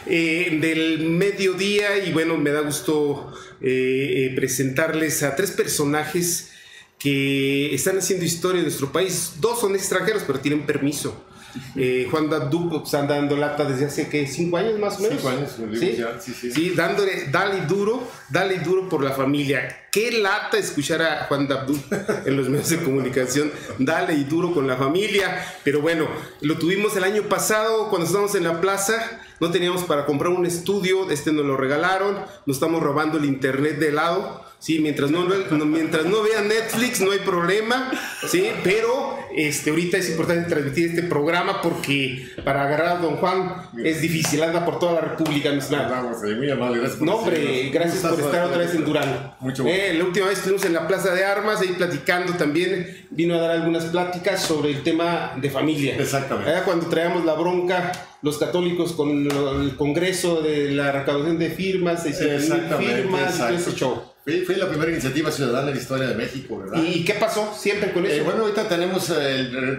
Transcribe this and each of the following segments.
del mediodía y bueno, me da gusto presentarles a tres personajes que están haciendo historia en nuestro país. Dos son extranjeros, pero tienen permiso. Juan Dabdú pues, anda dando lata desde hace ¿qué? 5 años más o menos. 5 años, ¿Sí? Sí, dándole, dale duro por la familia. Qué lata escuchar a Juan Dabdú en los medios de comunicación, dale y duro con la familia. Pero bueno, lo tuvimos el año pasado cuando estábamos en la plaza. No teníamos para comprar un estudio, nos lo regalaron, nos estamos robando el internet de lado. Sí, mientras no vean Netflix no hay problema, sí, pero ahorita es importante transmitir este programa porque para agarrar a don Juan es difícil, anda por toda la República. Vamos, muy amable, gracias por gracias por estar otra vez en Durango. Mucho la última vez estuvimos en la Plaza de Armas, ahí platicando también, vino a dar algunas pláticas sobre el tema de familia. Exactamente. Cuando traíamos la bronca, los católicos con el Congreso de la recaudación de firmas, 600,000 firmas, y todo ese show. Fue la primera iniciativa ciudadana en la historia de México, ¿verdad? ¿Y qué pasó siempre con eso? Bueno, ahorita tenemos,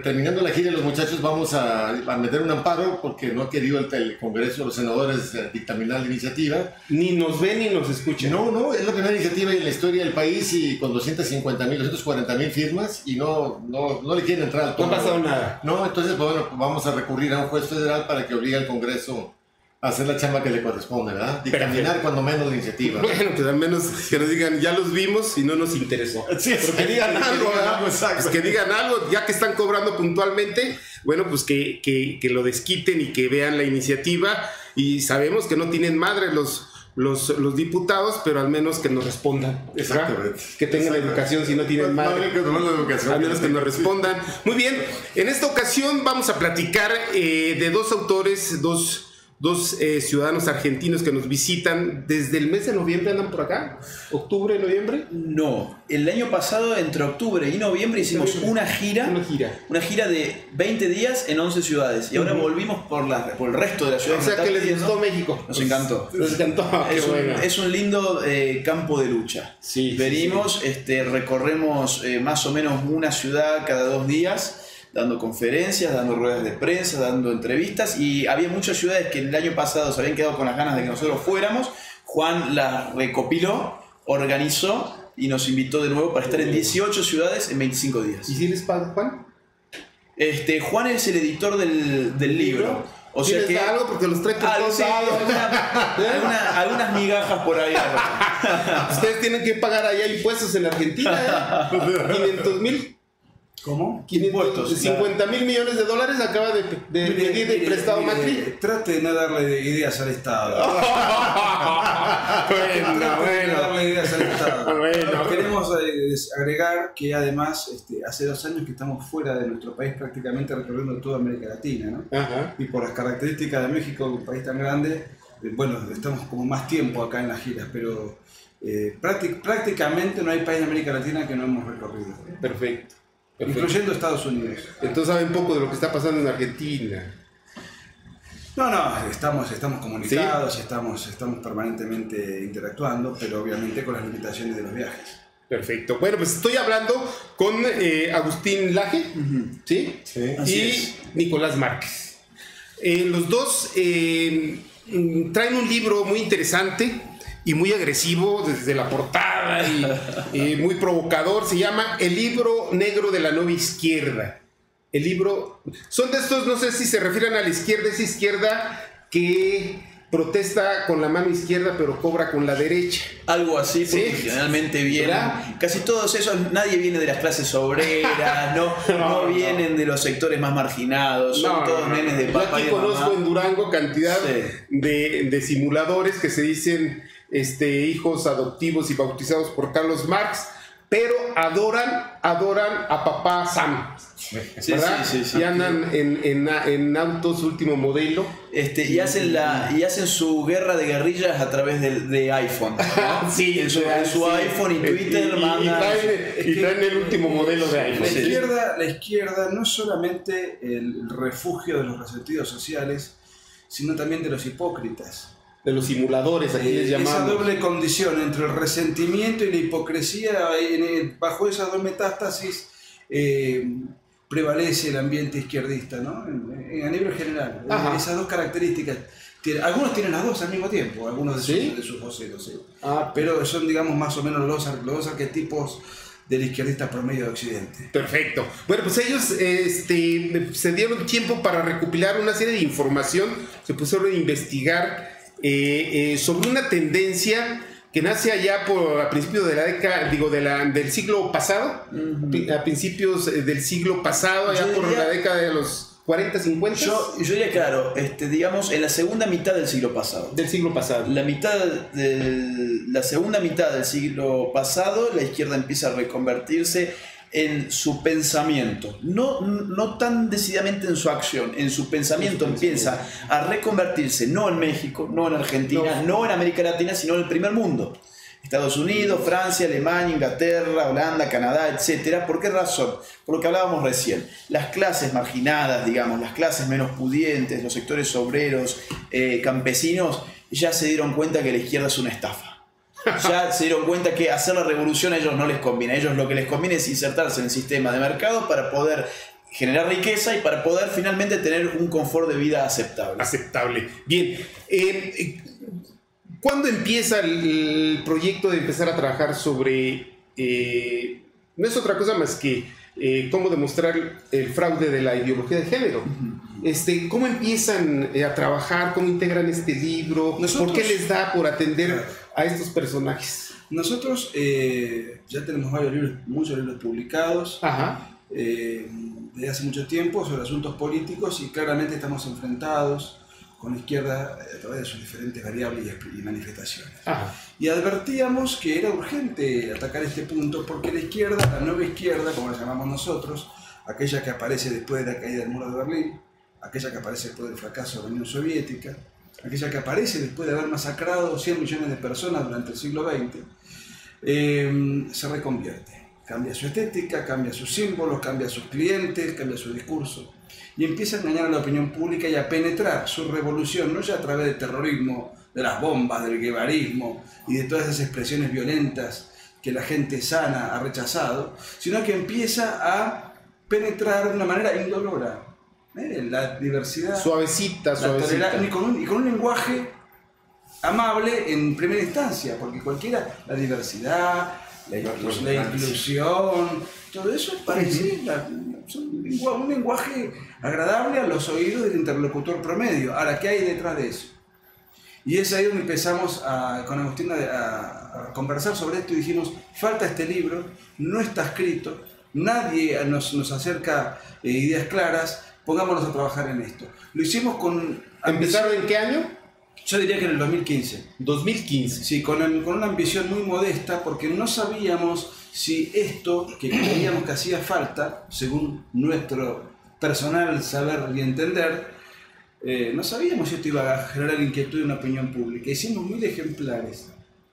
terminando la gira, los muchachos vamos a meter un amparo porque no ha querido el Congreso, los senadores dictaminar la iniciativa. Ni nos ven ni nos escuchan. No, es la primera iniciativa en la historia del país y con 250,000, 240,000 firmas y no le quieren entrar al Congreso. No ha pasado nada. No, entonces pues, bueno, vamos a recurrir a un juez federal para que obligue al Congreso a hacer la chamba que le corresponde, ¿verdad? Dictaminar cuando menos la iniciativa. Bueno, pues al menos que nos digan, ya los vimos y no nos interesó. Sí, pero que digan algo, ¿verdad? Pues que digan algo, ya que están cobrando puntualmente, bueno, pues que lo desquiten y que vean la iniciativa. Y sabemos que no tienen madre los diputados, pero al menos que nos respondan. Exactamente. Que tengan la educación si no tienen madre. Al menos que nos respondan. Muy bien, en esta ocasión vamos a platicar de dos autores, dos ciudadanos argentinos que nos visitan desde el mes de noviembre. ¿Andan por acá? ¿Octubre, noviembre? No, el año pasado entre octubre y noviembre hicimos una gira de 20 días en 11 ciudades y ahora volvimos por el resto de la ciudad. O sea que les gustó México. Nos encantó. Les encantó. Es un lindo campo de lucha. Sí, venimos, recorremos más o menos una ciudad cada 2 días, dando conferencias, dando ruedas de prensa, dando entrevistas, y había muchas ciudades que el año pasado se habían quedado con las ganas de que nosotros fuéramos. Juan las recopiló, organizó y nos invitó de nuevo para estar en 18 ciudades en 25 días. ¿Y si les paga Juan? Juan es el editor del libro. O sea que algo porque los trae por todos lados. Algunas migajas por ahí. Ustedes tienen que pagar allá impuestos en Argentina, 500,000. ¿Cómo? 50,000 millones de dólares acaba de pedir de prestado Macri. Trate de no darle ideas al Estado. Bueno. Queremos agregar que además hace 2 años que estamos fuera de nuestro país, prácticamente recorriendo toda América Latina, ¿no? Ajá. Y por las características de México, un país tan grande, bueno, estamos como más tiempo acá en las giras, pero prácticamente no hay país de América Latina que no hemos recorrido. Perfecto. Incluyendo Estados Unidos. Entonces saben poco de lo que está pasando en Argentina. No, estamos comunicados, ¿sí? estamos permanentemente interactuando, pero obviamente con las limitaciones de los viajes. Perfecto. Bueno, pues estoy hablando con Agustín Laje, ¿sí? Y Nicolás Márquez. Los dos traen un libro muy interesante y muy agresivo desde la portada y muy provocador. Se llama El libro negro de la nueva izquierda. El libro... Son de estos, no sé si se refieren a la izquierda, esa izquierda que protesta con la mano izquierda pero cobra con la derecha. Algo así, porque generalmente vienen... Casi todos esos, nadie viene de las clases obreras, no vienen de los sectores más marginados, son todos nenes de papá y de mamá. Yo aquí conozco en Durango cantidad de simuladores que se dicen hijos adoptivos y bautizados por Carlos Marx, pero adoran a papá Sam, ¿verdad? Sí. Y andan en autos último modelo. Y hacen su guerra de guerrillas a través de iPhone, ¿no? Sí, en su iPhone y Twitter y traen el último modelo de iPhone. La izquierda no es solamente el refugio de los resentidos sociales, sino también de los hipócritas. De los simuladores, aquí les llamamos. Esa doble condición entre el resentimiento y la hipocresía, bajo esas dos metástasis prevalece el ambiente izquierdista, ¿no? A nivel general. Esas dos características. Algunos tienen las dos al mismo tiempo, algunos de sus voceros, sí. Pero son, digamos, más o menos los dos arquetipos del izquierdista promedio de Occidente. Perfecto. Bueno, pues ellos se dieron tiempo para recopilar una serie de información, se pusieron a investigar sobre una tendencia que nace allá a principios de la década, del siglo pasado, a principios del siglo pasado, allá por la década de los 40, 50. Yo diría, claro, digamos, en la segunda mitad del siglo pasado. Del siglo pasado. La segunda mitad del siglo pasado, la izquierda empieza a reconvertirse en su pensamiento. No tan decididamente en su acción, en su pensamiento empieza a reconvertirse, no en México, no en Argentina, no en América Latina, sino en el primer mundo. Estados Unidos, Francia, Alemania, Inglaterra, Holanda, Canadá, etc. ¿Por qué razón? Por lo que hablábamos recién. Las clases marginadas, digamos, las clases menos pudientes, los sectores obreros, campesinos, ya se dieron cuenta que la izquierda es una estafa. Ya se dieron cuenta que hacer la revolución a ellos no les conviene. A ellos lo que les conviene es insertarse en el sistema de mercado para poder generar riqueza y para poder finalmente tener un confort de vida aceptable. Aceptable. Bien. ¿Cuándo empieza el proyecto de empezar a trabajar sobre... no es otra cosa más que cómo demostrar el fraude de la ideología de género? ¿Cómo empiezan a trabajar? ¿Cómo integran este libro? ¿Por qué les da por atender a estos personajes? Nosotros ya tenemos muchos libros publicados desde hace mucho tiempo sobre asuntos políticos y claramente estamos enfrentados con la izquierda a través de sus diferentes variables y manifestaciones. Y advertíamos que era urgente atacar este punto porque la izquierda, la nueva izquierda, como la llamamos nosotros, aquella que aparece después de la caída del muro de Berlín, aquella que aparece después del fracaso de la Unión Soviética, aquella que aparece después de haber masacrado 100 millones de personas durante el siglo XX, se reconvierte. Cambia su estética, cambia sus símbolos, cambia sus clientes, cambia su discurso. Y empieza a engañar a la opinión pública y a penetrar su revolución, no ya a través del terrorismo, de las bombas, del guevarismo y de todas esas expresiones violentas que la gente sana ha rechazado, sino que empieza a penetrar de una manera indolora. La diversidad. Suavecita. Y con un lenguaje amable en primera instancia, porque la diversidad, la inclusión, todo eso parece un lenguaje agradable a los oídos del interlocutor promedio. Ahora, ¿qué hay detrás de eso? Y es ahí donde empezamos con Agustín a conversar sobre esto y dijimos, falta este libro, no está escrito, nadie nos acerca ideas claras, pongámonos a trabajar en esto. Lo hicimos con... ¿Empezaron en qué año? Yo diría que en el 2015. 2015. Sí, con una ambición muy modesta porque no sabíamos si esto que creíamos que hacía falta, según nuestro personal saber y entender, no sabíamos si esto iba a generar inquietud en la opinión pública. Hicimos 1000 ejemplares,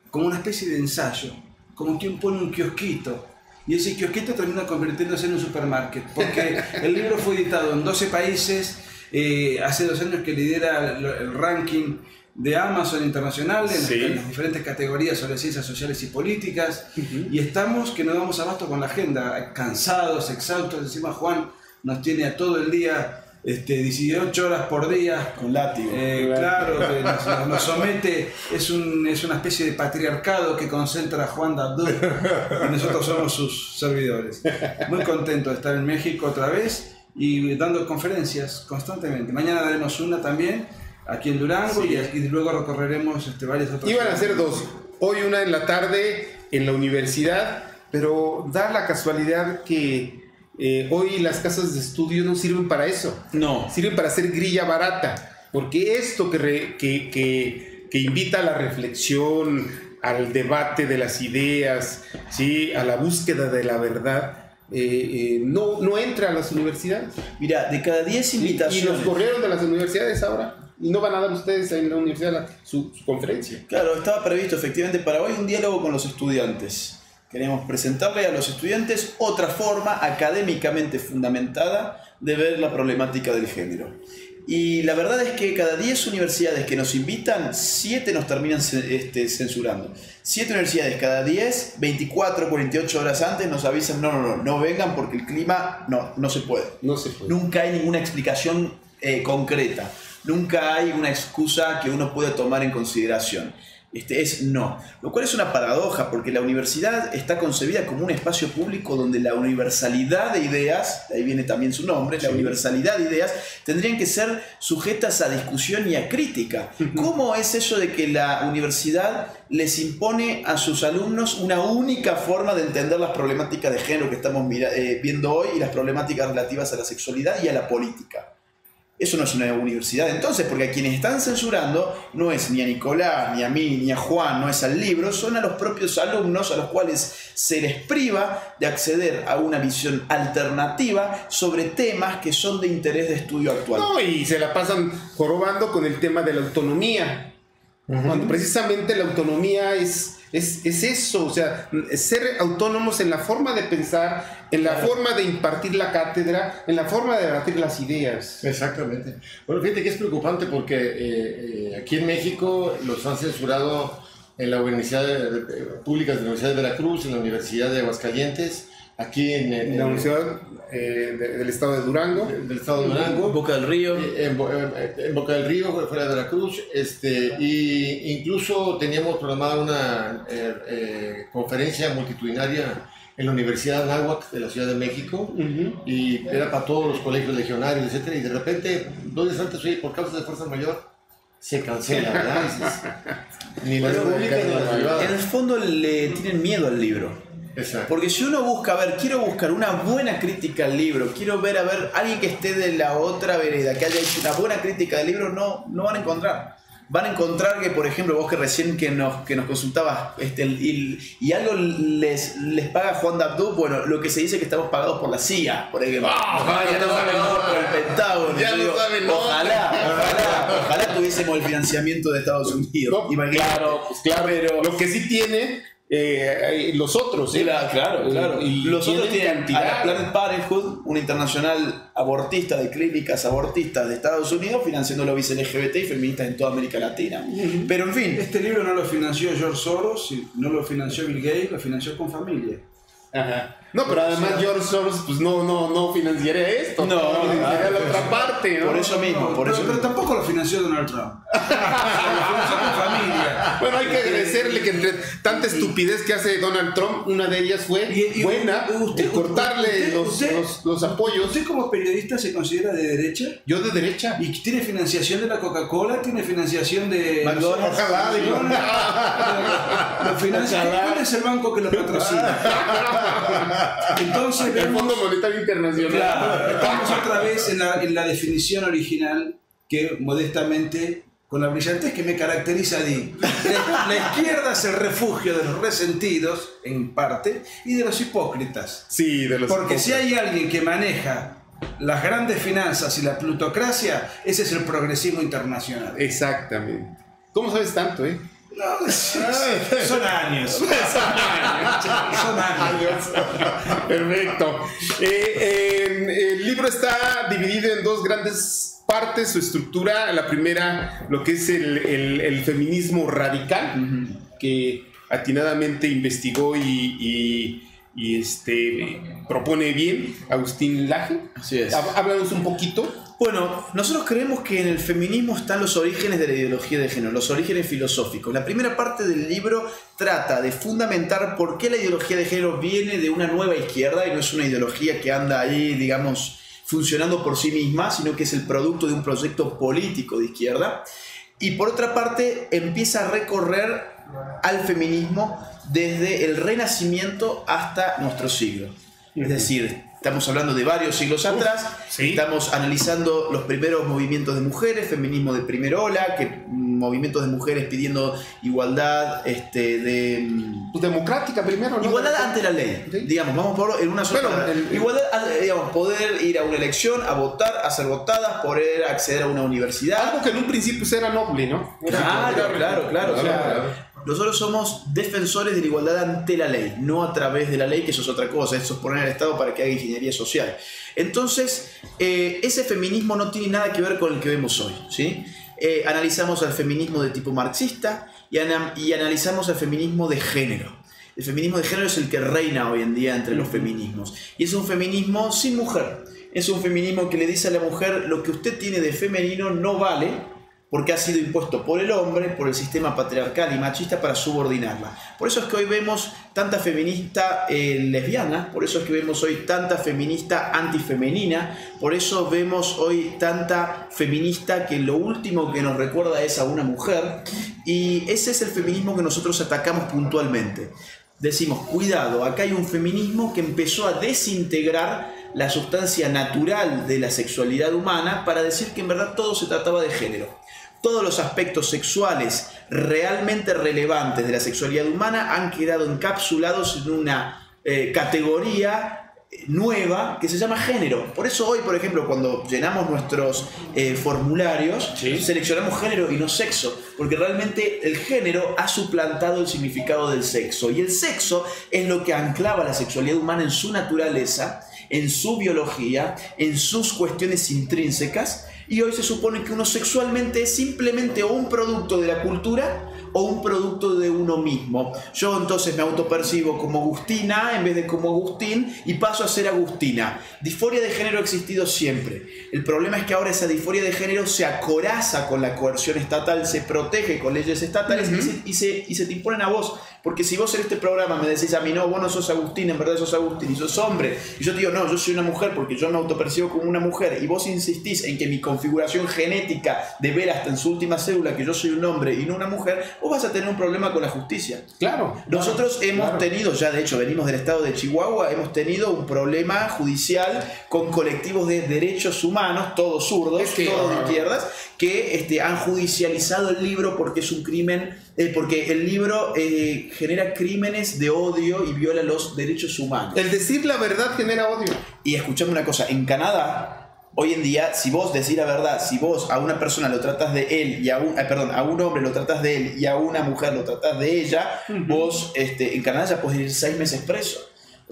como una especie de ensayo, como quien pone un kiosquito, y ese kiosquito termina convirtiéndose en un supermarket, porque el libro fue editado en 12 países, hace 2 años que lidera el ranking de Amazon Internacional en las diferentes categorías sobre ciencias sociales y políticas, y estamos que no damos abasto con la agenda, cansados, exhaustos. Encima Juan nos tiene a todo el día 18 horas por día con látigo. Claro, que nos somete, es una especie de patriarcado que concentra a Juan Dabdú y nosotros somos sus servidores. Muy contento de estar en México otra vez y dando conferencias constantemente. Mañana daremos una también aquí en Durango y luego recorreremos varias otras. Iban a ser 2, hoy una en la tarde en la universidad, pero da la casualidad que hoy las casas de estudio no sirven para eso. No. Sirven para hacer grilla barata, porque esto que invita a la reflexión, al debate de las ideas, ¿sí?, a la búsqueda de la verdad, no entra a las universidades. Mira, de cada 10 invitaciones... Y los corrieron de las universidades ahora. Y no van a dar ustedes en la universidad su conferencia. Claro, estaba previsto efectivamente para hoy un diálogo con los estudiantes. Queremos presentarle a los estudiantes otra forma académicamente fundamentada de ver la problemática del género. Y la verdad es que cada 10 universidades que nos invitan, 7 nos terminan censurando. 7 universidades cada 10, 24, 48 horas antes nos avisan, no vengan porque el clima no se puede. No se puede. Nunca hay ninguna explicación concreta. nunca hay una excusa que uno pueda tomar en consideración. Es no. Lo cual es una paradoja, porque la universidad está concebida como un espacio público donde la universalidad de ideas, de ahí viene también su nombre, la universalidad de ideas, tendrían que ser sujetas a discusión y a crítica. ¿Cómo es eso de que la universidad les impone a sus alumnos una única forma de entender las problemáticas de género que estamos viendo hoy y las problemáticas relativas a la sexualidad y a la política? Eso no es una universidad entonces, porque a quienes están censurando no es ni a Nicolás, ni a mí, ni a Juan, no es al libro, son a los propios alumnos a los cuales se les priva de acceder a una visión alternativa sobre temas que son de interés de estudio actual. No, y se la pasan jorobando con el tema de la autonomía. Cuando precisamente la autonomía es eso, o sea, ser autónomos en la forma de pensar, en la forma de impartir la cátedra, en la forma de debatir las ideas. Exactamente. Bueno, fíjate que es preocupante porque aquí en México los han censurado en la Universidad Públicas de la Universidad de Veracruz, en la Universidad de Aguascalientes, aquí en la Universidad del Estado de Durango. Del Estado de Durango. Boca del Río. En Boca del Río, fuera de Veracruz. Y incluso teníamos programada una conferencia multitudinaria en la Universidad Anáhuac de la Ciudad de México, y era para todos los colegios legionarios, etcétera, y de repente, 2 días antes, oye, por causa de fuerza mayor, se cancela, ¿verdad? Ni las públicas ni las privadas. En el fondo le tienen miedo al libro. Exacto. Porque si uno busca, quiero buscar una buena crítica al libro, quiero ver, alguien que esté de la otra vereda, que haya hecho una buena crítica del libro, no van a encontrar. Van a encontrar que, por ejemplo, vos que recién que nos consultabas, y algo les paga Juan Dabdú, bueno, lo que se dice que estamos pagados por la CIA, por ejemplo. Ya no pagados por el Pentágono. Ya lo saben, ¿no? Ojalá tuviésemos el financiamiento de Estados Unidos. No, claro, pero lo que sí tiene los otros, Claro. Y los otros tienen cantidad. a la Planned Parenthood, una internacional abortista de clínicas abortistas de Estados Unidos, financiando lobbies LGBT y feministas en toda América Latina. Pero en fin. Este libro no lo financió George Soros, no lo financió Bill Gates, lo financió con familia. Ajá. No, pero además George Soros pues no financiaría esto, financiaría la otra parte, ¿no? Por eso mismo, pero tampoco lo financió Donald Trump. Lo financió con familia. Bueno, hay que agradecerle que entre tanta estupidez que hace Donald Trump, una de ellas fue buena, cortarle los apoyos. ¿Usted como periodista se considera de derecha? Yo de derecha. ¿Y tiene financiación de la Coca-Cola? ¿Tiene financiación de McDonald's? Ojalá, digo. ¿Cuál es el banco que lo patrocina? Entonces el Fondo Monetario Internacional. Claro, estamos otra vez en la definición original que modestamente, con la brillantez que me caracteriza, di. La izquierda es el refugio de los resentidos, en parte, y de los hipócritas. Sí, de los Porque hipócritas. si hay alguien que maneja las grandes finanzas y la plutocracia, ese es el progresismo internacional. Exactamente. ¿Cómo sabes tanto, No, son años. Son años. Perfecto. El libro está dividido en 2 grandes partes, su estructura. La primera, lo que es el feminismo radical, que atinadamente investigó y propone bien Agustín Laje. Así es. Háblanos un poquito. Bueno, nosotros creemos que en el feminismo están los orígenes de la ideología de género, los orígenes filosóficos. La primera parte del libro trata de fundamentar por qué la ideología de género viene de una nueva izquierda y no es una ideología que anda ahí, digamos, funcionando por sí misma, sino que es el producto de un proyecto político de izquierda. Y por otra parte, empieza a recorrer al feminismo desde el Renacimiento hasta nuestro siglo. Es decir, estamos hablando de varios siglos atrás, sí. Estamos analizando los primeros movimientos de mujeres, feminismo de primera ola, movimientos de mujeres pidiendo igualdad Pues democrática primero, ¿no? Igualdad ante la ley, ¿sí? Digamos, vamos por en una sola palabra. Igualdad, digamos, poder ir a una elección, a votar, a ser votadas, poder acceder a una universidad. Algo que en un principio era noble, ¿no? Claro. O sea, nosotros somos defensores de la igualdad ante la ley, no a través de la ley, que eso es otra cosa, eso es poner al Estado para que haga ingeniería social. Entonces, ese feminismo no tiene nada que ver con el que vemos hoy, ¿sí? Analizamos al feminismo de tipo marxista y analizamos al feminismo de género. El feminismo de género es el que reina hoy en día entre los feminismos. Y es un feminismo sin mujer. es un feminismo que le dice a la mujer: lo que usted tiene de femenino no vale, porque ha sido impuesto por el hombre, por el sistema patriarcal y machista para subordinarla. Por eso es que hoy vemos tanta feminista lesbiana, por eso es que vemos hoy tanta feminista antifemenina, por eso vemos hoy tanta feminista que lo último que nos recuerda es a una mujer, y ese es el feminismo que nosotros atacamos puntualmente. Decimos, cuidado, acá hay un feminismo que empezó a desintegrar la sustancia natural de la sexualidad humana para decir que en verdad todo se trataba de género. Todos los aspectos sexuales realmente relevantes de la sexualidad humana han quedado encapsulados en una categoría nueva que se llama género. Por eso hoy, por ejemplo, cuando llenamos nuestros formularios, seleccionamos género y no sexo, porque realmente el género ha suplantado el significado del sexo, y el sexo es lo que anclaba la sexualidad humana en su naturaleza, en su biología, en sus cuestiones intrínsecas. Y hoy se supone que uno sexualmente es simplemente o un producto de la cultura o un producto de uno mismo. Yo entonces me autopercibo como Agustina en vez de como Agustín y paso a ser Agustina. Disforia de género ha existido siempre. El problema es que ahora esa disforia de género se acoraza con la coerción estatal, se protege con leyes estatales y se te imponen a vos. Porque si vos en este programa me decís a mí, no, vos no sos Agustín, en verdad sos Agustín y sos hombre, y yo te digo, no, yo soy una mujer porque yo me autopercibo como una mujer, y vos insistís en que mi configuración genética devela hasta en su última célula que yo soy un hombre y no una mujer, vos vas a tener un problema con la justicia. Claro. Nosotros hemos tenido, ya de hecho venimos del estado de Chihuahua, hemos tenido un problema judicial con colectivos de derechos humanos, todos zurdos, todos de izquierdas, que han judicializado el libro porque es un crimen, porque el libro genera crímenes de odio y viola los derechos humanos. El decir la verdad genera odio. Y escuchame una cosa, en Canadá, hoy en día, si vos decís la verdad, si vos a una persona lo tratás de él, y a un hombre lo tratás de él y a una mujer lo tratás de ella, vos en Canadá ya podés ir 6 meses preso.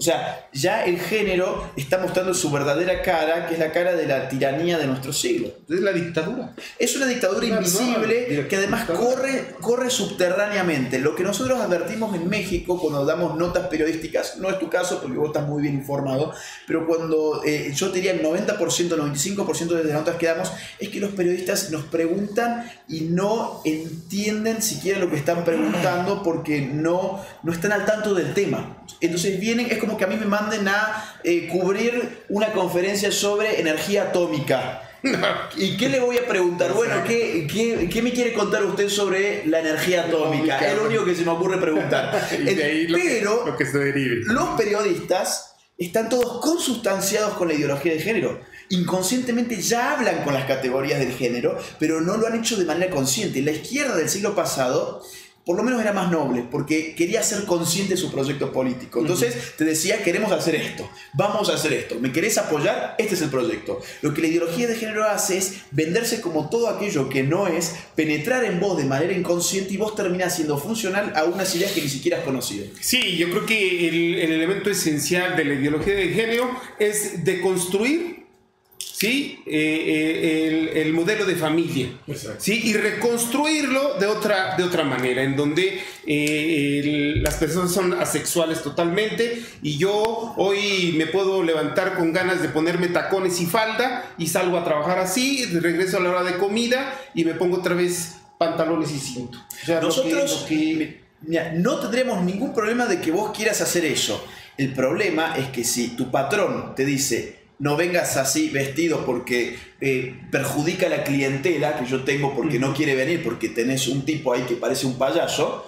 O sea, ya el género está mostrando su verdadera cara, que es la cara de la tiranía de nuestro siglo. Es la dictadura. Es una dictadura invisible que además corre subterráneamente. Lo que nosotros advertimos en México cuando damos notas periodísticas, no es tu caso porque vos estás muy bien informado, pero cuando yo diría el 90%, 95% de las notas que damos, es que los periodistas nos preguntan y no entienden siquiera lo que están preguntando porque no están al tanto del tema. Entonces vienen, es como que a mí me manden a cubrir una conferencia sobre energía atómica. ¿Y qué le voy a preguntar? Bueno, ¿qué me quiere contar usted sobre la energía atómica? Es lo único que se me ocurre preguntar. Pero lo que se derive. Los periodistas están todos consustanciados con la ideología de género. Inconscientemente ya hablan con las categorías del género, pero no lo han hecho de manera consciente. La izquierda del siglo pasado por lo menos era más noble, porque quería ser consciente de su proyecto político. Entonces te decía, queremos hacer esto, vamos a hacer esto, ¿me querés apoyar? Este es el proyecto. Lo que la ideología de género hace es venderse como todo aquello que no es, penetrar en vos de manera inconsciente y vos terminás siendo funcional a unas ideas que ni siquiera has conocido. Sí, yo creo que el elemento esencial de la ideología de género es deconstruir, ¿sí? El modelo de familia. ¿Sí? Y reconstruirlo de otra manera, en donde las personas son asexuales totalmente, y yo hoy me puedo levantar con ganas de ponerme tacones y falda y salgo a trabajar así, regreso a la hora de comida y me pongo otra vez pantalones y cinto. O sea, nosotros mira, no tendremos ningún problema de que vos quieras hacer eso. El problema es que si tu patrón te dice, no vengas así vestido porque perjudica a la clientela que yo tengo porque no quiere venir, porque tenés un tipo ahí que parece un payaso,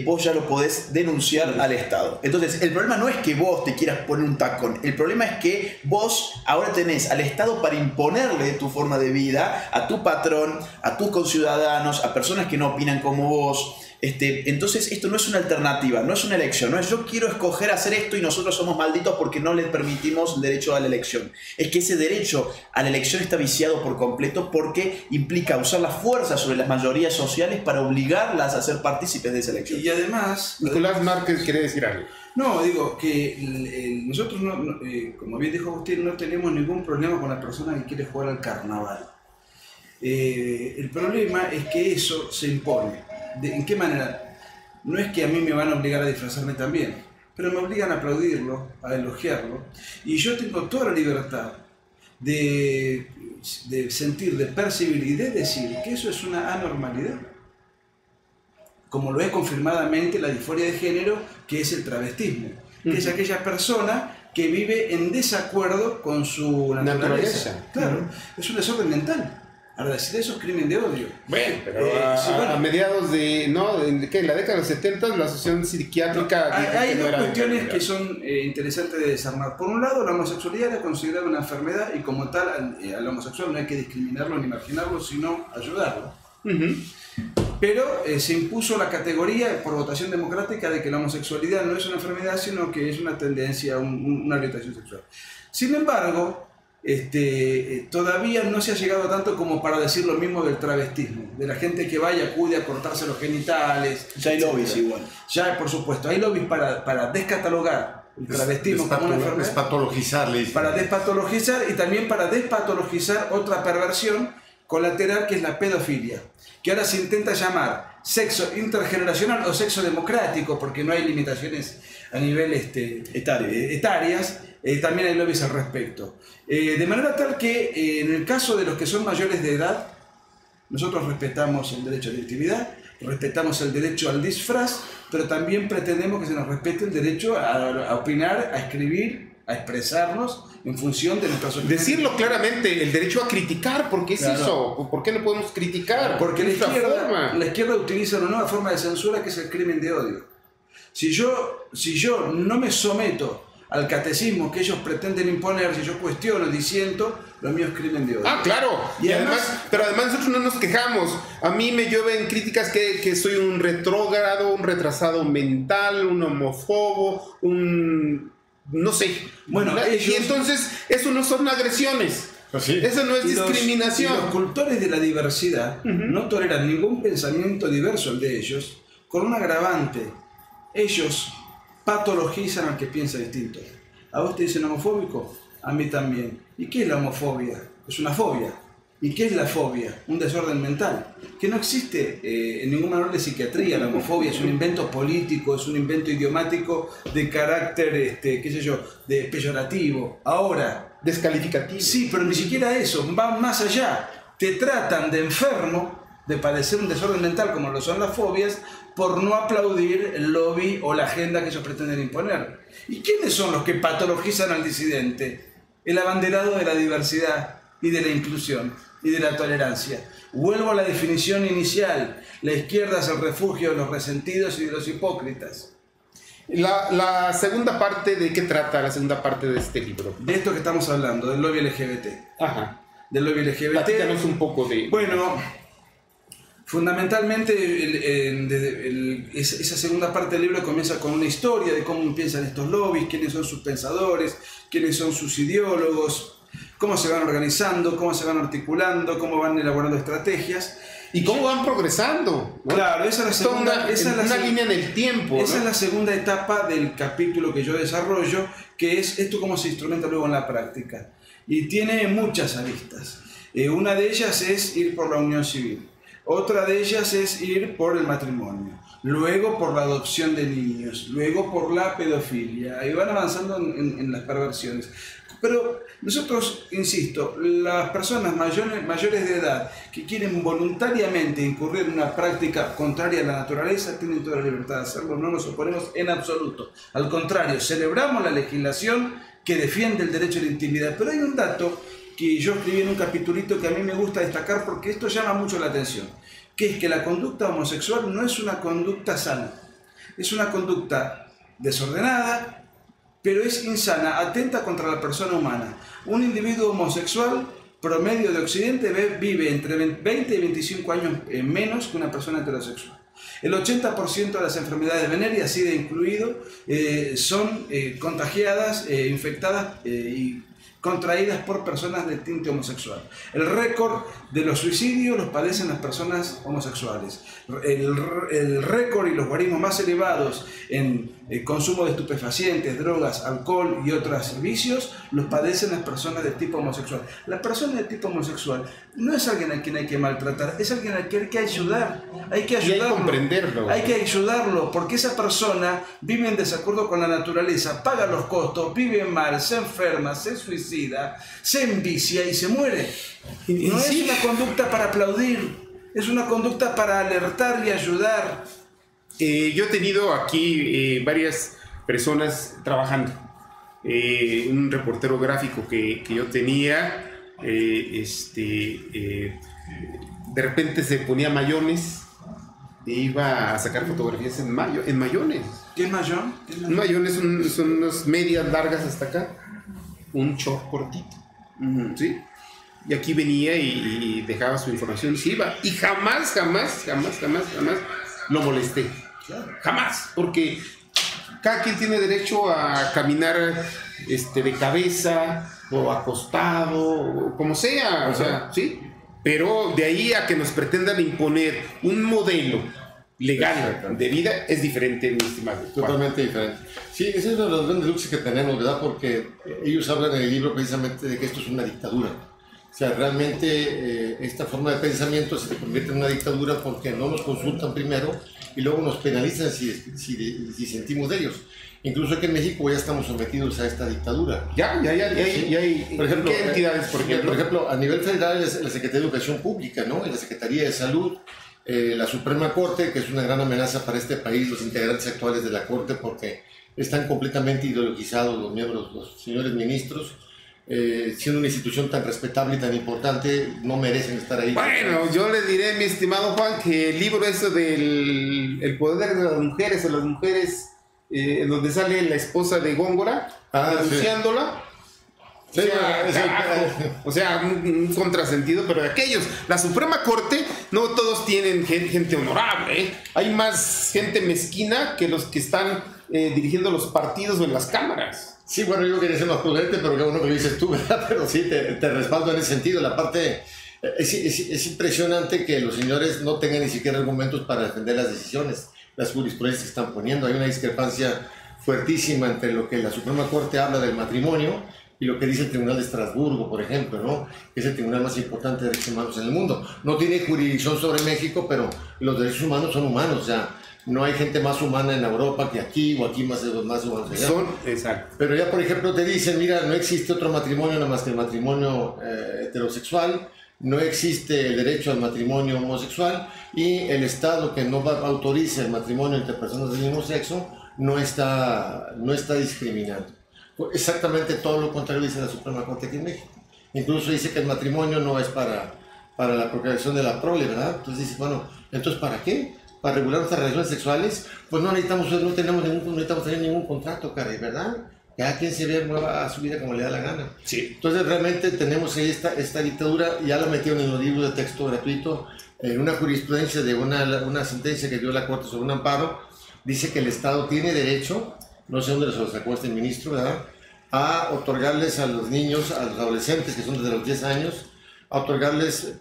vos ya lo podés denunciar al Estado. Entonces, el problema no es que vos te quieras poner un tacón, el problema es que vos ahora tenés al Estado para imponerle tu forma de vida a tu patrón, a tus conciudadanos, a personas que no opinan como vos. Entonces esto no es una alternativa, no es una elección, no es yo quiero escoger hacer esto y nosotros somos malditos porque no les permitimos el derecho a la elección. Es que ese derecho a la elección está viciado por completo porque implica usar la fuerza sobre las mayorías sociales para obligarlas a ser partícipes de esa elección. Y además... Nicolás Márquez quiere decir algo. No, digo que nosotros, como bien dijo Agustín, no tenemos ningún problema con la persona que quiere jugar al carnaval. El problema es que eso se impone. ¿En qué manera? No es que a mí me van a obligar a disfrazarme también, pero me obligan a aplaudirlo, a elogiarlo, y yo tengo toda la libertad de sentir, de percibir y de decir que eso es una anormalidad, como lo es confirmadamente la disforia de género, que es el travestismo, que es aquella persona que vive en desacuerdo con su naturaleza. Claro, es un desorden mental. Ahora, decir eso es crimen de odio. Bueno, pero a mediados de, ¿no? En la década de los 70, la asociación psiquiátrica... Hay dos cuestiones que son interesantes de desarmar. Por un lado, la homosexualidad era considerada una enfermedad y como tal, al homosexual no hay que discriminarlo ni marginarlo, sino ayudarlo. Pero se impuso la categoría por votación democrática de que la homosexualidad no es una enfermedad, sino que es una tendencia, una orientación sexual. Sin embargo, todavía no se ha llegado tanto como para decir lo mismo del travestismo, de la gente que va y acude a cortarse los genitales. Ya hay lobbies igual. Ya, por supuesto, hay lobbies para descatalogar el travestismo como una enfermedad. Despatologizarle. Para despatologizar y también para despatologizar otra perversión colateral que es la pedofilia, que ahora se intenta llamar sexo intergeneracional o sexo democrático porque no hay limitaciones a nivel etarias. También hay lobbies al respecto. De manera tal que en el caso de los que son mayores de edad, nosotros respetamos el derecho a la intimidad, respetamos el derecho al disfraz, pero también pretendemos que se nos respete el derecho a opinar, a escribir, a expresarnos en función de nuestras opiniones. Decirlo claramente, el derecho a criticar, ¿por qué es eso? ¿Por qué no podemos criticar? Porque la izquierda utiliza una nueva forma de censura que es el crimen de odio. Si yo no me someto al catecismo que ellos pretenden imponer, si yo cuestiono, disiento, lo mío es crimen de odio. Ah, claro. Pero además nosotros no nos quejamos. A mí me llueven críticas que soy un retrógrado, un retrasado mental, un homófobo, no sé. Bueno, y entonces eso no son agresiones. Sí. Eso no es discriminación. Los cultores de la diversidad no toleran ningún pensamiento diverso al de ellos, con un agravante. Ellos patologizan al que piensa distinto. ¿A vos te dicen homofóbico? A mí también. ¿Y qué es la homofobia? Es una fobia. ¿Y qué es la fobia? Un desorden mental. Que no existe en ningún manual de psiquiatría. La homofobia es un invento político, es un invento idiomático de carácter, qué sé yo, de peyorativo. Ahora, descalificativo. Sí, pero ni siquiera eso. Va más allá. Te tratan de enfermo, de padecer un desorden mental como lo son las fobias, por no aplaudir el lobby o la agenda que ellos pretenden imponer. ¿Y quiénes son los que patologizan al disidente? El abanderado de la diversidad y de la inclusión y de la tolerancia. Vuelvo a la definición inicial. La izquierda es el refugio de los resentidos y de los hipócritas. La segunda parte, ¿de qué trata la segunda parte de este libro? De esto que estamos hablando, del lobby LGBT. Ajá. Del lobby LGBT. Platícanos un poco de... Bueno, fundamentalmente esa segunda parte del libro comienza con una historia de cómo piensan estos lobbies, quiénes son sus pensadores, quiénes son sus ideólogos, cómo se van organizando, cómo se van articulando, cómo van elaborando estrategias. Y cómo van progresando, ¿no? Claro, esa es una línea en el tiempo. Esa es la segunda etapa del capítulo que yo desarrollo, que es esto cómo se instrumenta luego en la práctica. Y tiene muchas aristas. Una de ellas es ir por la unión civil. Otra de ellas es ir por el matrimonio, luego por la adopción de niños, luego por la pedofilia, y van avanzando en las perversiones. Pero nosotros, insisto, las personas mayores de edad que quieren voluntariamente incurrir en una práctica contraria a la naturaleza tienen toda la libertad de hacerlo, no nos oponemos en absoluto. Al contrario, celebramos la legislación que defiende el derecho a la intimidad. Pero hay un dato que yo escribí en un capitulito que a mí me gusta destacar porque esto llama mucho la atención, que es que la conducta homosexual no es una conducta sana, es una conducta desordenada, pero es insana, atenta contra la persona humana. Un individuo homosexual promedio de Occidente vive entre 20 y 25 años menos que una persona heterosexual. El 80% de las enfermedades venéreas, SIDA incluido, son contagiadas, infectadas y contraídas por personas de tinte homosexual. El récord de los suicidios los padecen las personas homosexuales. El récord y los guarismos más elevados en consumo de estupefacientes, drogas, alcohol y otros vicios, los padecen las personas de tipo homosexual. La persona de tipo homosexual no es alguien a quien hay que maltratar, es alguien a quien hay que ayudar. Hay que ayudarlo. Y hay que comprenderlo. Hay que ayudarlo, porque esa persona vive en desacuerdo con la naturaleza, paga los costos, vive mal, se enferma, se suicida, se envicia y se muere. No es una conducta para aplaudir, es una conducta para alertar y ayudar. Yo he tenido aquí varias personas trabajando. Un reportero gráfico que yo tenía, de repente se ponía mayones e iba a sacar fotografías en mayones. ¿Qué es mayón? Un mayón son unas medias largas hasta acá, un short cortito, ¿sí? Y aquí venía y dejaba su información y se iba. Y jamás lo molesté. Jamás, porque cada quien tiene derecho a caminar de cabeza o acostado, o como sea, o sea, ¿sí? Pero de ahí a que nos pretendan imponer un modelo legal de vida es diferente, mi estimado. Totalmente diferente. Sí, ese es uno de los grandes luxes que tenemos, ¿verdad? Porque ellos hablan en el libro precisamente de que esto es una dictadura. O sea, realmente esta forma de pensamiento se convierte en una dictadura porque no nos consultan primero y luego nos penalizan si sentimos de ellos. Incluso aquí en México ya estamos sometidos a esta dictadura. Ya hay. Por ejemplo, ¿qué entidades, por ejemplo? Por ejemplo, a nivel federal es la Secretaría de Educación Pública, ¿no? Y la Secretaría de Salud, la Suprema Corte, que es una gran amenaza para este país, los integrantes actuales de la Corte, porque están completamente ideologizados los miembros, los señores ministros. Siendo una institución tan respetable y tan importante, no merecen estar ahí. Bueno, yo le diré, mi estimado Juan, que el libro ese del El poder de las mujeres, en donde sale la esposa de Góngora, denunciándola. Sí. O sea, un contrasentido, pero de aquellos. La Suprema Corte, no todos tienen gente honorable, ¿eh? Hay más gente mezquina que los que están dirigiendo los partidos o en las cámaras. Sí, bueno, yo quería ser más prudente, pero qué bueno que lo dices tú, ¿verdad? Pero sí, te respaldo en ese sentido. La parte, es impresionante que los señores no tengan ni siquiera argumentos para defender las decisiones, las jurisprudencias que están poniendo. Hay una discrepancia fuertísima entre lo que la Suprema Corte habla del matrimonio y lo que dice el Tribunal de Estrasburgo, por ejemplo, ¿no? Que es el tribunal más importante de derechos humanos en el mundo. No tiene jurisdicción sobre México, pero los derechos humanos son humanos, o sea, no hay gente más humana en Europa que aquí, o aquí más humanos allá. Exacto. Pero ya, por ejemplo, te dicen, mira, no existe otro matrimonio nada más que el matrimonio heterosexual, no existe el derecho al matrimonio homosexual, y el Estado que no autoriza el matrimonio entre personas del mismo sexo no está discriminando. Exactamente todo lo contrario dice la Suprema Corte aquí en México. Incluso dice que el matrimonio no es para la procreación de la prole, ¿verdad? Entonces dice, bueno, ¿entonces para qué? ¿Para regular nuestras relaciones sexuales? Pues no necesitamos tener ningún contrato, caray, ¿verdad? Cada quien se mueva a su vida como le da la gana. Sí. Entonces realmente tenemos ahí esta dictadura, ya la metieron en los libros de texto gratuito, en una jurisprudencia de una sentencia que dio la Corte sobre un amparo, dice que el Estado tiene derecho, no sé dónde lo sacó este ministro, ¿verdad?, a otorgarles a los niños, a los adolescentes que son desde los 10 años, a otorgarles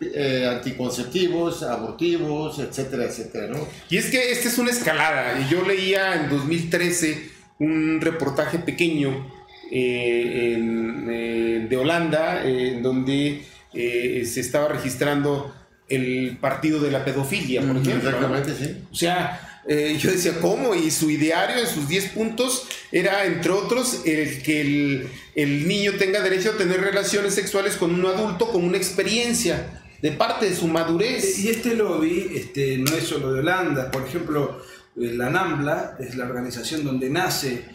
anticonceptivos, abortivos, etcétera, etcétera, ¿no? Y es que esta es una escalada. Y yo leía en 2013 un reportaje pequeño de Holanda, donde se estaba registrando el partido de la pedofilia, por ejemplo. Exactamente, ¿no? sí. O sea, yo decía, ¿cómo? Y su ideario en sus 10 puntos era, entre otros, que el niño tenga derecho a tener relaciones sexuales con un adulto con una experiencia de parte de su madurez. Y este lobby no es solo de Holanda. Por ejemplo, la NAMBLA es la organización donde nace,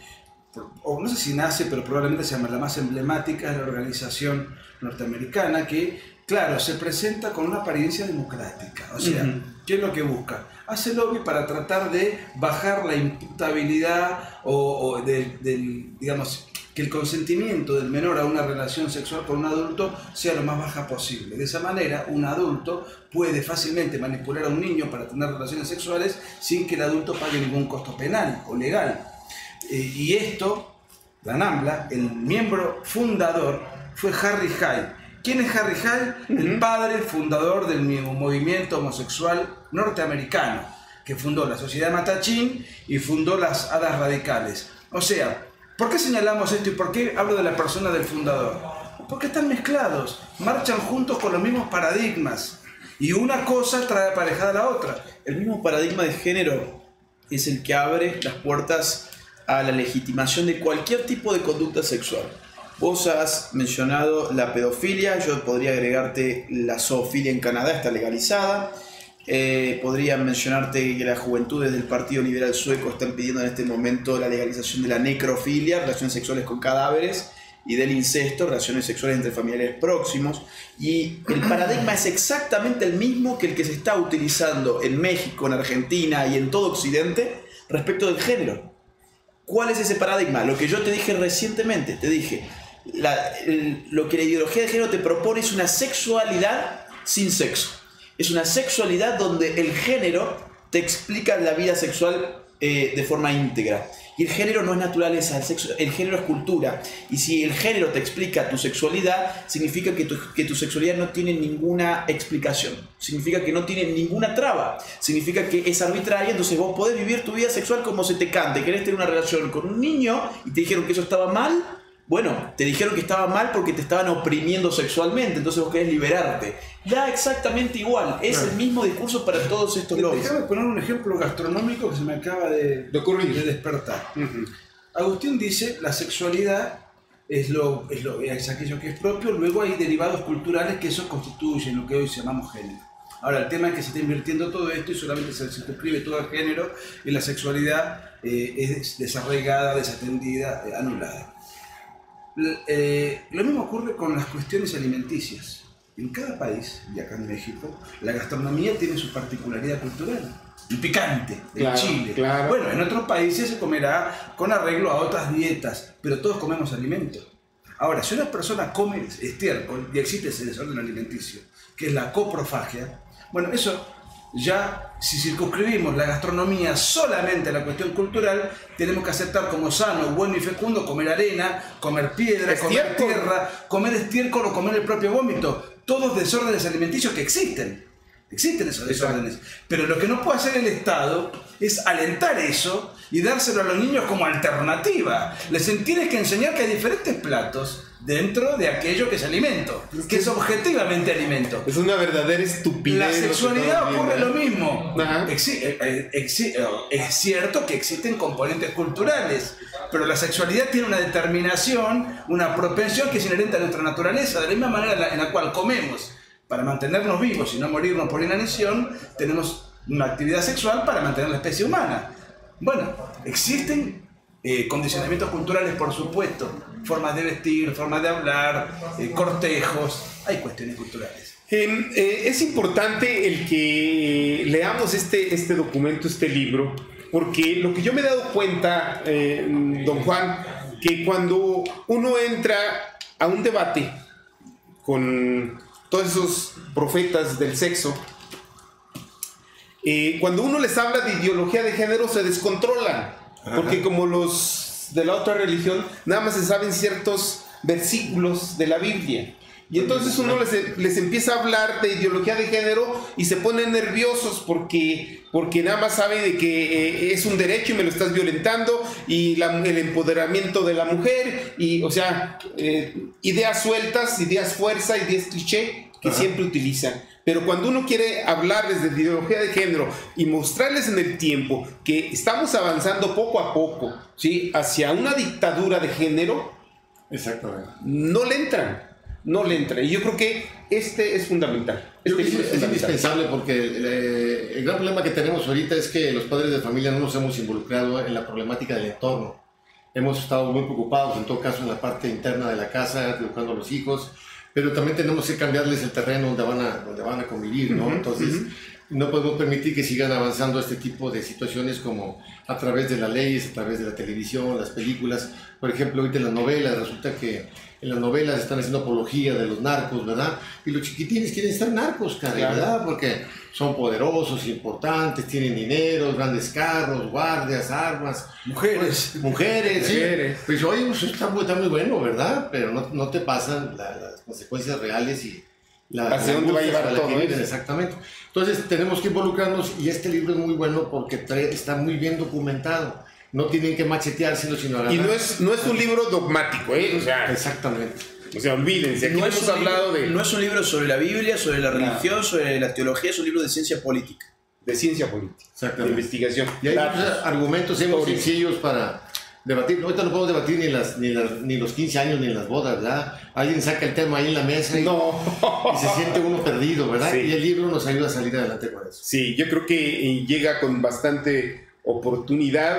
o no sé si nace, pero probablemente se llama la más emblemática, es la organización norteamericana que, claro, se presenta con una apariencia democrática. O sea, ¿qué es lo que busca? Hace lobby para tratar de bajar la imputabilidad digamos, que el consentimiento del menor a una relación sexual con un adulto sea lo más baja posible. De esa manera, un adulto puede fácilmente manipular a un niño para tener relaciones sexuales sin que el adulto pague ningún costo penal o legal. Y esto, la NAMBLA, el miembro fundador fue Harry Hyde. ¿Quién es Harry Hyde? El padre fundador del movimiento homosexual norteamericano, que fundó la Sociedad Matachín y fundó las Hadas Radicales. O sea, ¿por qué señalamos esto y por qué hablo de la persona del fundador? Porque están mezclados, marchan juntos con los mismos paradigmas y una cosa trae aparejada a la otra. El mismo paradigma de género es el que abre las puertas a la legitimación de cualquier tipo de conducta sexual. Vos has mencionado la pedofilia, yo podría agregarte la zoofilia en Canadá, está legalizada. Podría mencionarte que las juventudes del Partido Liberal Sueco están pidiendo en este momento la legalización de la necrofilia, relaciones sexuales con cadáveres, y del incesto, relaciones sexuales entre familiares próximos. Y el paradigma es exactamente el mismo que el que se está utilizando en México, en Argentina y en todo Occidente respecto del género. ¿Cuál es ese paradigma? Lo que yo te dije recientemente, te dije, lo que la ideología de género te propone es una sexualidad sin sexo. Es una sexualidad donde el género te explica la vida sexual de forma íntegra. Y el género no es naturaleza, el género es cultura. Y si el género te explica tu sexualidad, significa que tu sexualidad no tiene ninguna explicación. Significa que no tiene ninguna traba. Significa que es arbitraria, entonces vos podés vivir tu vida sexual como se te cante. Querés tener una relación con un niño y te dijeron que eso estaba mal. Bueno, te dijeron que estaba mal porque te estaban oprimiendo sexualmente, entonces vos querés liberarte. Da exactamente igual, es el mismo discurso para todos estos lobbies. Déjame poner un ejemplo gastronómico que se me acaba de despertar. Agustín dice, la sexualidad es aquello que es propio, luego hay derivados culturales que eso constituyen lo que hoy llamamos género. Ahora, el tema es que se está invirtiendo todo esto y solamente se circunscribe todo el género y la sexualidad es desarraigada, desatendida, anulada. Lo mismo ocurre con las cuestiones alimenticias. En cada país, y acá en México, la gastronomía tiene su particularidad cultural. El picante, el chile. Claro. Bueno, en otros países se comerá con arreglo a otras dietas, pero todos comemos alimentos. Ahora, si una persona come estiércol, y existe ese desorden alimenticio, que es la coprofagia, bueno, eso ya, si circunscribimos la gastronomía solamente a la cuestión cultural, tenemos que aceptar como sano, bueno y fecundo comer arena, comer piedra, comer tierra, comer estiércol o comer el propio vómito. Todos desórdenes alimenticios que existen. Existen esos desórdenes. Pero lo que no puede hacer el Estado es alentar eso y dárselo a los niños como alternativa. Les tienes que enseñar que hay diferentes platos dentro de aquello que es alimento, que es objetivamente alimento. Es una verdadera estupidez. La sexualidad ocurre lo mismo. Es cierto que existen componentes culturales, pero la sexualidad tiene una determinación, una propensión que es inherente a nuestra naturaleza, de la misma manera en la cual comemos para mantenernos vivos y no morirnos por inanición, tenemos una actividad sexual para mantener la especie humana. Bueno, existen condicionamientos culturales, por supuesto, formas de vestir, formas de hablar, cortejos, hay cuestiones culturales. Es importante el que leamos este documento, este libro, porque lo que yo me he dado cuenta, don Juan, que cuando uno entra a un debate con todos esos profetas del sexo, cuando uno les habla de ideología de género se descontrolan, porque como los de la otra religión nada más se saben ciertos versículos de la Biblia, y entonces uno les empieza a hablar de ideología de género y se ponen nerviosos porque nada más sabe de que es un derecho y me lo estás violentando, y el empoderamiento de la mujer, y o sea, ideas sueltas, ideas fuerza, ideas cliché que siempre utilizan. Pero cuando uno quiere hablarles de ideología de género y mostrarles en el tiempo que estamos avanzando poco a poco, ¿sí?, hacia una dictadura de género, exactamente, no le entran. Y yo creo que este es fundamental. Es indispensable, porque el gran problema que tenemos ahorita es que los padres de familia no nos hemos involucrado en la problemática del entorno. Hemos estado muy preocupados, en todo caso, en la parte interna de la casa, educando a los hijos, pero también tenemos que cambiarles el terreno donde van a convivir, ¿no? Entonces, no podemos permitir que sigan avanzando este tipo de situaciones como a través de las leyes, a través de la televisión, las películas. Por ejemplo, ahorita en las novelas, resulta que en las novelas están haciendo apología de los narcos, ¿verdad? Y los chiquitines quieren ser narcos, cara, ¿verdad? Porque son poderosos, importantes, tienen dinero, grandes carros, guardias, armas. Mujeres, sí. Pues oye, eso está muy bueno, ¿verdad? Pero no te pasan las consecuencias reales y hacia dónde va a llevar todo eso. eso. Exactamente. Entonces tenemos que involucrarnos y este libro es muy bueno porque está muy bien documentado. No tienen que macheteárselo, sino agarrar. Y no es un libro dogmático, ¿eh? O sea, exactamente. O sea, olvídense, aquí No hemos es un hablado libro- no es un libro sobre la Biblia, sobre la religión, sobre la teología, es un libro de ciencia política. de ciencia política, de Exactamente. investigación. Y hay Datos. muchos argumentos muy Históricos. sencillos para debatir. Ahorita no podemos debatir ni los 15 años ni las bodas, ¿verdad? Alguien saca el tema ahí en la mesa y, No. y se siente uno perdido, ¿verdad? Sí. Y el libro nos ayuda a salir adelante con eso. Sí, yo creo que llega con bastante oportunidad.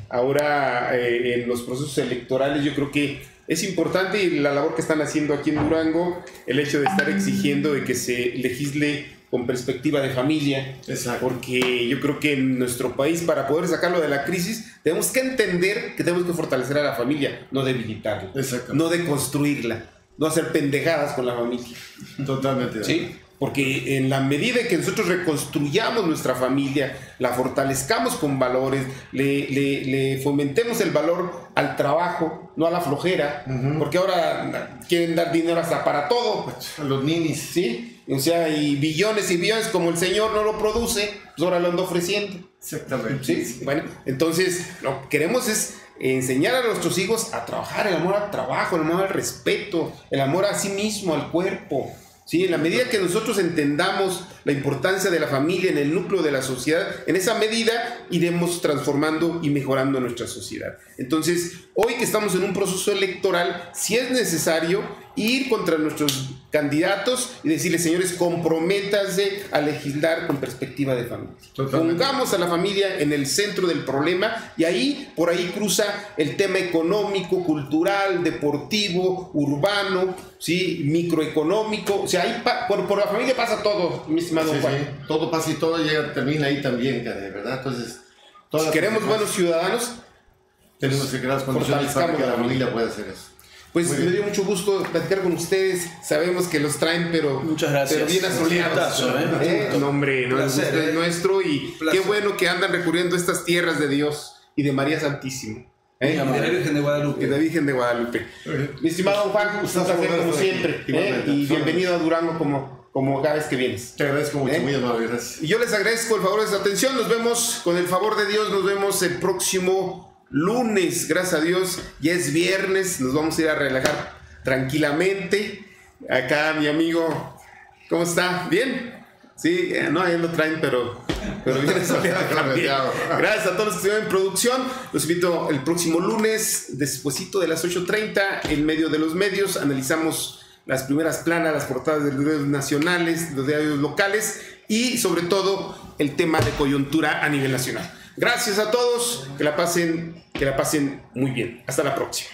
Ahora en los procesos electorales yo creo que es importante, y la labor que están haciendo aquí en Durango, el hecho de estar exigiendo de que se legisle con perspectiva de familia. Exacto. Porque yo creo que en nuestro país, para poder sacarlo de la crisis, tenemos que entender que tenemos que fortalecer a la familia, no debilitarla, Exacto. no deconstruirla, no hacer pendejadas con la familia. Totalmente. ¿Sí? Porque en la medida que nosotros reconstruyamos nuestra familia, la fortalezcamos con valores, le fomentemos el valor al trabajo, no a la flojera, porque ahora quieren dar dinero hasta para todo, A los ninis. ¿sí? O sea, y billones, como el señor no lo produce, pues ahora lo anda ofreciendo. Exactamente. ¿Sí? Bueno, entonces lo que queremos es enseñar a nuestros hijos a trabajar, el amor al trabajo, el amor al respeto, el amor a sí mismo, al cuerpo. ¿Sí? En la medida que nosotros entendamos la importancia de la familia en el núcleo de la sociedad, en esa medida iremos transformando y mejorando nuestra sociedad. Entonces, hoy que estamos en un proceso electoral, sí es necesario ir contra nuestros candidatos y decirles, señores, comprométanse a legislar con perspectiva de familia. Totalmente. Pongamos a la familia en el centro del problema y ahí, por ahí cruza el tema económico, cultural, deportivo, urbano, ¿sí? Microeconómico. O sea, ahí por la familia pasa todo, mi estimado Sí, Juan. sí. Todo pasa y todo llega, termina ahí también, ¿verdad? Entonces, Si queremos buenos ciudadanos, tenemos que crear las condiciones para que la familia pueda hacer eso. pues Muy me bien. dio mucho gusto platicar con ustedes. Sabemos que los traen, pero, Muchas gracias. pero bien asoleados. Un gustazo, No, hombre, no, el Placer, gusto es nuestro y Placer. qué bueno que andan recurriendo a estas tierras de Dios y de María Santísima. De la Virgen de Y Guadalupe. de la Virgen de Guadalupe. Mi estimado Juan, un Gustazo placer como volver a estar siempre. aquí. Igualmente. Y bienvenido a Durango como cada vez que vienes. Te agradezco mucho, ¿Eh? muy amable, gracias. Y yo les agradezco el favor de su atención. Nos vemos, con el favor de Dios, nos vemos el próximo lunes. Gracias a Dios, ya es viernes. Nos vamos a ir a relajar tranquilamente. Acá mi amigo, ¿cómo está? ¿Bien? Sí, no, ahí lo traen, pero bien soleado también. Gracias a todos los que estuvieron en producción. Los invito el próximo lunes, despuesito de las 8:30, en medio de los medios. Analizamos las primeras planas, las portadas de los diarios nacionales, los diarios locales y sobre todo el tema de coyuntura a nivel nacional. Gracias a todos, que la pasen muy bien. Hasta la próxima.